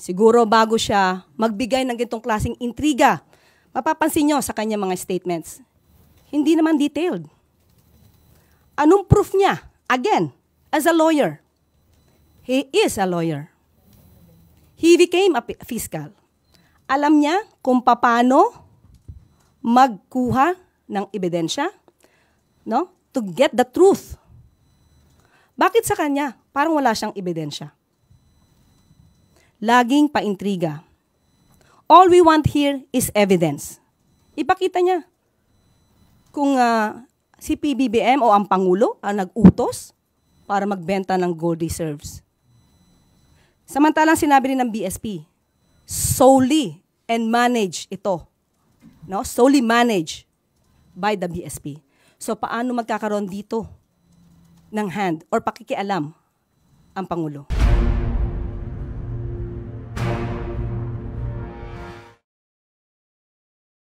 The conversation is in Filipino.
Siguro bago siya magbigay ng ganitong klaseng intriga, mapapansin nyo sa kanya mga statements, hindi naman detailed. Anong proof niya? Again, as a lawyer. He is a lawyer. He became a fiscal. Alam niya kung paano magkuha ng ebidensya, no? To get the truth. Bakit sa kanya? Parang wala siyang ebidensya. Laging paintriga. All we want here is evidence. Ipakita niya kung si PBBM o ang Pangulo ang nag-utos para magbenta ng gold reserves. Samantalang sinabi rin ng BSP, solely and manage ito. No? Solely managed by the BSP. So paano magkakaroon dito ng hand or pakikialam ang Pangulo?